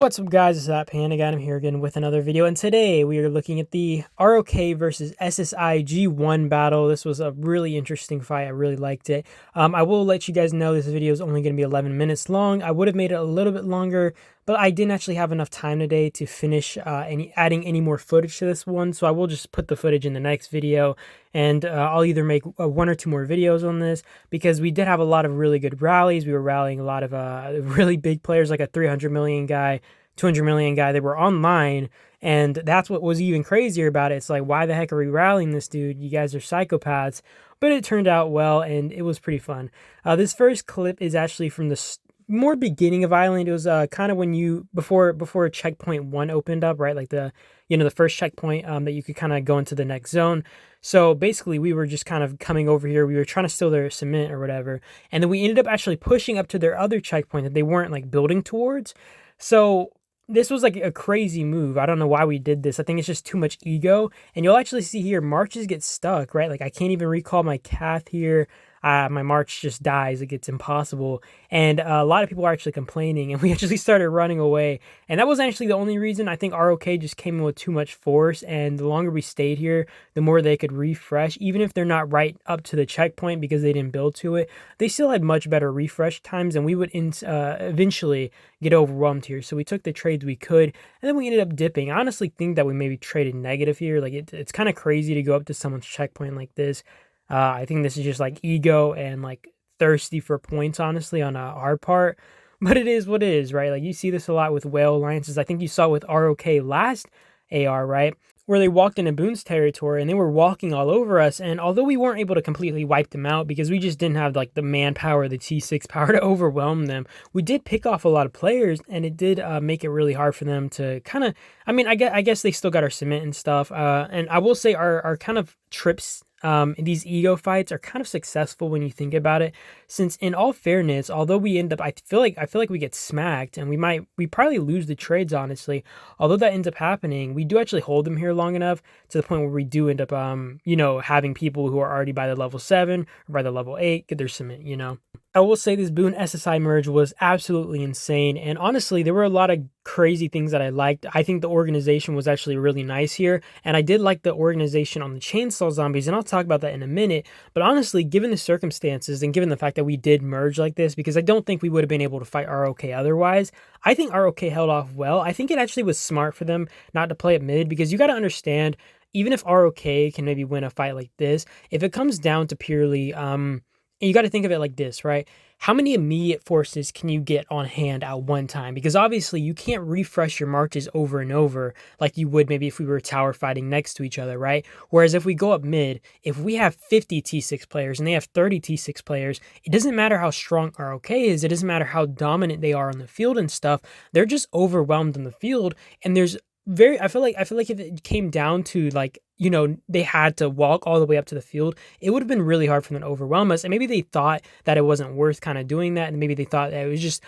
What's up guys, it's that Panda Guy. I'm here again with another video, and today we are looking at the ROK versus SSI G1 battle. This was a really interesting fight. I really liked it. I will let you guys know this video is only going to be 11 minutes long. I would have made it a little bit longer, but I didn't actually have enough time today to finish adding any more footage to this one, so I will just put the footage in the next video, and I'll either make one or two more videos on this, because we did have a lot of really good rallies. We were rallying a lot of really big players, like a 300 million guy, 200 million guy. They were online, and that's what was even crazier about it. It's like, why the heck are we rallying this dude? You guys are psychopaths. But it turned out well, and it was pretty fun. This first clip is actually from the more beginning of Island. It was kind of when you before checkpoint 1 opened up, right? Like the first checkpoint that you could kind of go into the next zone. So basically we were just kind of coming over here. We were trying to steal their cement or whatever, and then we ended up actually pushing up to their other checkpoint that they weren't like building towards. So this was like a crazy move. I don't know why we did this. I think it's just too much ego. And you'll actually see here, marches get stuck, right? Like I can't even recall my cath here. My march just dies. It gets impossible. And a lot of people are actually complaining, and we actually started running away. And that was actually the only reason. I think ROK just came in with too much force, and the longer we stayed here, the more they could refresh. Even if they're not right up to the checkpoint because they didn't build to it, they still had much better refresh times, and we would eventually get overwhelmed here. So we took the trades we could, and then we ended up dipping. I honestly think that we maybe traded negative here. Like it's kind of crazy to go up to someone's checkpoint like this. I think this is just like ego and like thirsty for points, honestly, on our part. But it is what it is, right? Like you see this a lot with whale alliances. I think you saw with ROK last AR, right? Where they walked into Boon's territory and they were walking all over us. And although we weren't able to completely wipe them out because we just didn't have like the manpower, the T6 power to overwhelm them, we did pick off a lot of players, and it did make it really hard for them to kind of, I mean, I guess they still got our cement and stuff. And I will say our kind of trips, these ego fights are kind of successful when you think about it, since in all fairness, although we end up, I feel like we get smacked, and we probably lose the trades, honestly. Although that ends up happening, we do actually hold them here long enough to the point where we do end up having people who are already by the level 7 or by the level 8 get their cement. I will say this Boon SSI merge was absolutely insane, and honestly, there were a lot of crazy things that I liked. I think the organization was actually really nice here, and I did like the organization on the chainsaw zombies, and I'll talk about that in a minute. But honestly, given the circumstances and given the fact that we did merge like this, because I don't think we would have been able to fight ROK otherwise, I think ROK held off well. I think it actually was smart for them not to play at mid, because you got to understand, even if ROK can maybe win a fight like this, if it comes down to purely you got to think of it like this, right? How many immediate forces can you get on hand at one time? Because obviously you can't refresh your marches over and over like you would maybe if we were tower fighting next to each other, right? Whereas if we go up mid, if we have 50 T6 players and they have 30 T6 players, it doesn't matter how strong ROK is. It doesn't matter how dominant they are on the field and stuff. They're just overwhelmed in the field, and there's I feel like if it came down to like, they had to walk all the way up to the field, it would have been really hard for them to overwhelm us. And maybe they thought that it wasn't worth kind of doing that. And maybe they thought that it was just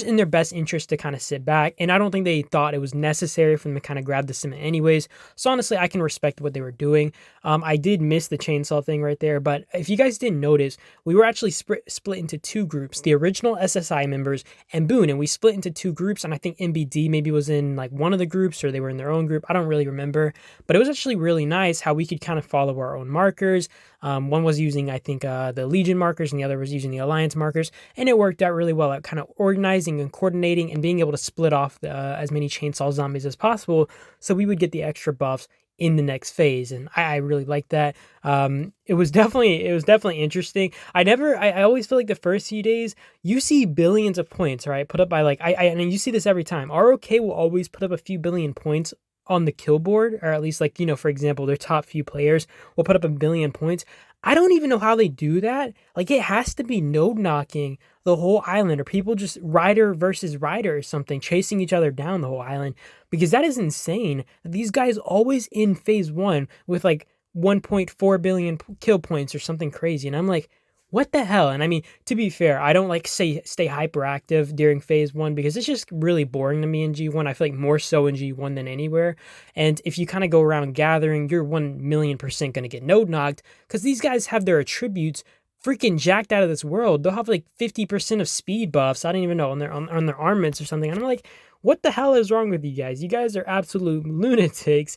in their best interest to kind of sit back. And I don't think they thought it was necessary for them to kind of grab the cement anyways. So honestly, I can respect what they were doing. I did miss the chainsaw thing right there. But if you guys didn't notice, we were actually split into two groups, the original SSI members and Boon. And we split into two groups. And I think MBD maybe was in like one of the groups, or they were in their own group. I don't really remember. But it was actually really nice how we could kind of follow our own markers. One was using, I think, the Legion markers, and the other was using the Alliance markers, and it worked out really well at kind of organizing and coordinating and being able to split off as many chainsaw zombies as possible, so we would get the extra buffs in the next phase. And I really liked that. It was definitely interesting. I always feel like the first few days you see billions of points, right, put up by like and you see this every time. ROK will always put up a few billion points on the kill board, or at least, like, for example, their top few players will put up 1 billion points. I don't even know how they do that. Like, it has to be node knocking the whole island, or people just rider versus rider or something, chasing each other down the whole island, because that is insane. These guys always in phase 1 with like 1.4 billion kill points or something crazy, and I'm like, what the hell? And I mean, to be fair, I don't like stay hyperactive during phase 1 because it's just really boring to me in G1. I feel like more so in G1 than anywhere. And if you kind of go around gathering, you're 1,000,000% going to get node knocked, because these guys have their attributes freaking jacked out of this world. They'll have like 50% of speed buffs, I don't even know, on their armaments or something. And I'm like, what the hell is wrong with you guys? You guys are absolute lunatics,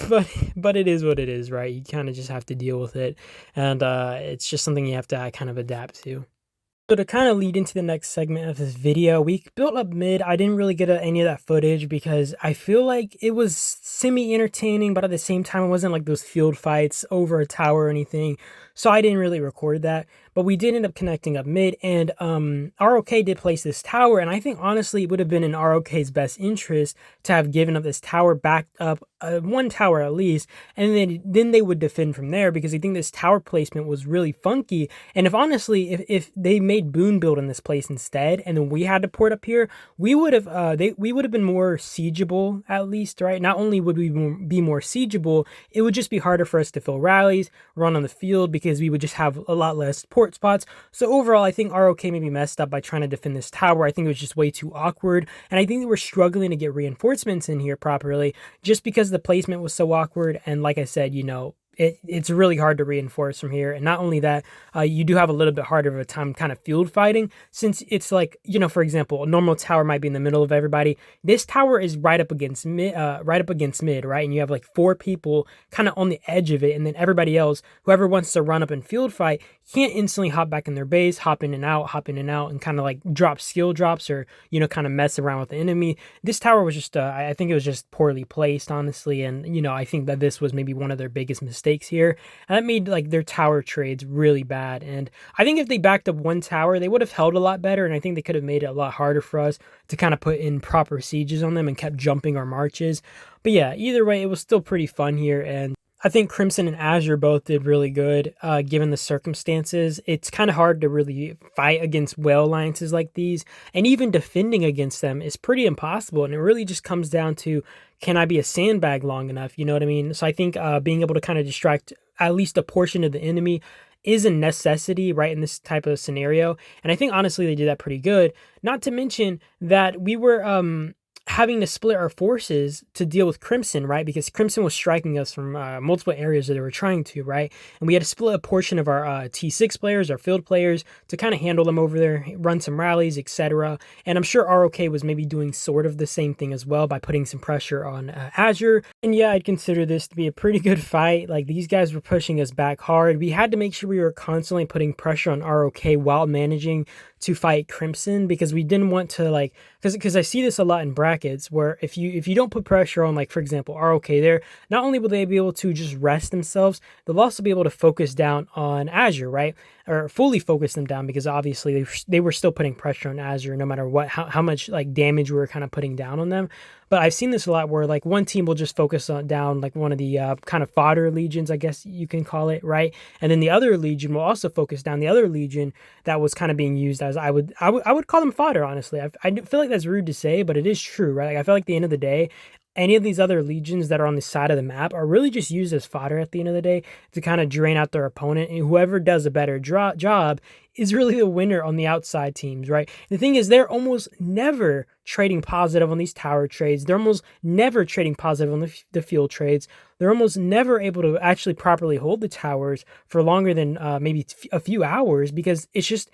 but it is what it is, right? You kind of just have to deal with it, and it's just something you have to kind of adapt to. So to kind of lead into the next segment of this video, we built up mid. I didn't really get any of that footage because I feel like it was semi-entertaining, but at the same time, it wasn't like those field fights over a tower or anything. So I didn't really record that. But we did end up connecting up mid, and ROK did place this tower, and I think honestly it would have been in ROK's best interest to have given up this tower, backed up one tower at least, and then they would defend from there, because I think this tower placement was really funky. And if honestly, if they made Boon build in this place instead, and then we had to port up here, we would have been more siegeable at least, right? Not only would we be more siegeable, it would just be harder for us to fill rallies, run on the field, because we would just have a lot less port spots. So overall, I think ROK maybe messed up by trying to defend this tower. I think it was just way too awkward, and I think they were struggling to get reinforcements in here properly just because the placement was so awkward. And like I said, you know, it's really hard to reinforce from here. And not only that, you do have a little bit harder of a time kind of field fighting, since it's like, you know, for example, a normal tower might be in the middle of everybody. This tower is right up against mid, right? And you have like 4 people kind of on the edge of it, and then everybody else, whoever wants to run up and field fight, can't instantly hop back in their base, hop in and out, and kind of like drop skill drops, or, you know, kind of mess around with the enemy. This tower was just, I think it was just poorly placed, honestly. And, you know, I think that this was maybe one of their biggest mistakes here, and that made like their tower trades really bad. And I think if they backed up one tower, they would have held a lot better, and I think they could have made it a lot harder for us to kind of put in proper sieges on them and kept jumping our marches. But yeah, either way, it was still pretty fun here, and I think Crimson and Azure both did really good, given the circumstances. It's kind of hard to really fight against whale alliances like these, and even defending against them is pretty impossible. And it really just comes down to, can I be a sandbag long enough? You know what I mean? So I think being able to kind of distract at least a portion of the enemy is a necessity, right, in this type of scenario. And I think honestly they did that pretty good. Not to mention that we were having to split our forces to deal with Crimson, right? Because Crimson was striking us from multiple areas that they were trying to, right? And we had to split a portion of our T6 players, our field players, to kind of handle them over there, run some rallies, etc. And I'm sure ROK was maybe doing sort of the same thing as well by putting some pressure on Azure. And yeah, I'd consider this to be a pretty good fight. Like, these guys were pushing us back hard. We had to make sure we were constantly putting pressure on ROK while managing to fight Crimson, because we didn't want to, like, because I see this a lot in brackets, where if you don't put pressure on, like, for example, ROK there, not only will they be able to just rest themselves, they'll also be able to focus down on Azure, right? Or fully focus them down, because obviously they were still putting pressure on Azure no matter what, how much like damage we were kind of putting down on them. But I've seen this a lot where like one team will just focus on down like one of the kind of fodder legions, I guess you can call it, right? And then the other legion will also focus down the other legion that was kind of being used as, I would call them fodder, honestly. I feel like that's rude to say, but it is true, right? Like, I feel like at the end of the day, any of these other legions that are on the side of the map are really just used as fodder at the end of the day to kind of drain out their opponent, and whoever does a better job is really the winner on the outside teams, right? The thing is, they're almost never trading positive on these tower trades. They're almost never trading positive on the field trades. They're almost never able to actually properly hold the towers for longer than maybe a few hours, because it's just,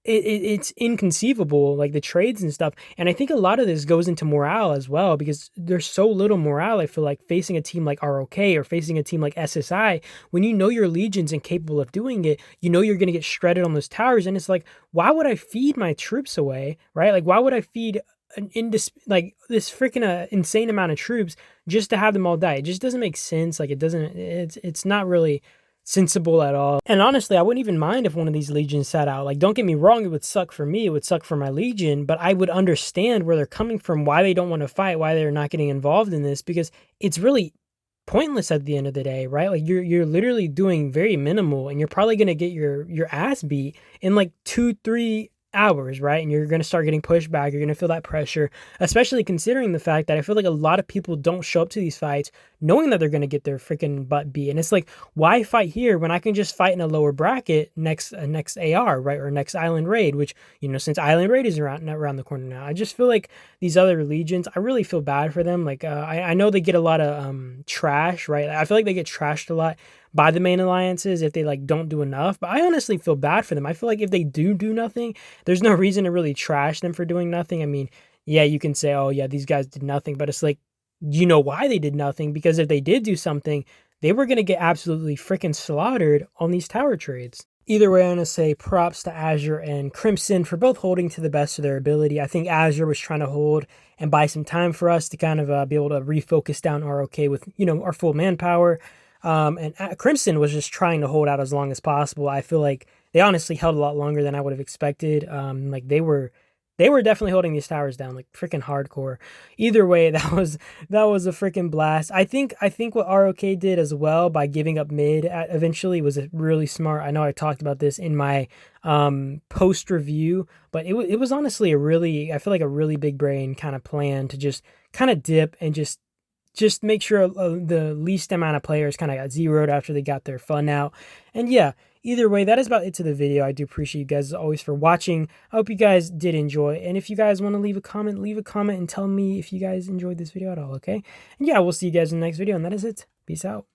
it's inconceivable, like the trades and stuff. And I think a lot of this goes into morale as well, because there's so little morale, I feel like, facing a team like ROK or facing a team like SSI. When you know your legion's incapable of doing it, you know you're going to get shredded on those towers. And it's like, why would I feed my troops away, right? Like, why would I feed this freaking insane amount of troops just to have them all die? It just doesn't make sense. Like, it's not really sensible at all. And honestly, I wouldn't even mind if one of these legions sat out. Like, don't get me wrong, it would suck for me, it would suck for my legion, but I would understand where they're coming from, why they don't want to fight, why they're not getting involved in this, because it's really pointless at the end of the day, right? Like, you're literally doing very minimal, and you're probably going to get your ass beat in like 2-3 hours, right? And you're going to start getting pushed back. You're going to feel that pressure, especially considering the fact that I feel like a lot of people don't show up to these fights knowing that they're going to get their freaking butt beat. And it's like, why fight here when I can just fight in a lower bracket next AR, right? Or next Island Raid, which, you know, since Island Raid is around the corner now, I just feel like these other legions, I really feel bad for them. Like, I know they get a lot of trash, right? I feel like they get trashed a lot by the main alliances if they like don't do enough, but I honestly feel bad for them. I feel like if they do nothing, there's no reason to really trash them for doing nothing. I mean, yeah, you can say, oh yeah, these guys did nothing, but it's like, you know why they did nothing? Because if they did do something, they were going to get absolutely freaking slaughtered on these tower trades. Either way, I'm going to say props to Azure and Crimson for both holding to the best of their ability. I think Azure was trying to hold and buy some time for us to kind of be able to refocus down ROK with, our full manpower. And Crimson was just trying to hold out as long as possible. I feel like they honestly held a lot longer than I would have expected. Like they were definitely holding these towers down like freaking hardcore. Either way, that was a freaking blast. I think what ROK did as well by giving up mid eventually was really smart. I know I talked about this in my post review, but it was honestly I feel like a really big brain kind of plan to just kind of dip and just make sure the least amount of players kind of got zeroed after they got their fun out. And yeah, either way, that is about it to the video. I do appreciate you guys as always for watching. I hope you guys did enjoy. And if you guys want to leave a comment and tell me if you guys enjoyed this video at all, okay? And yeah, we'll see you guys in the next video. And that is it. Peace out.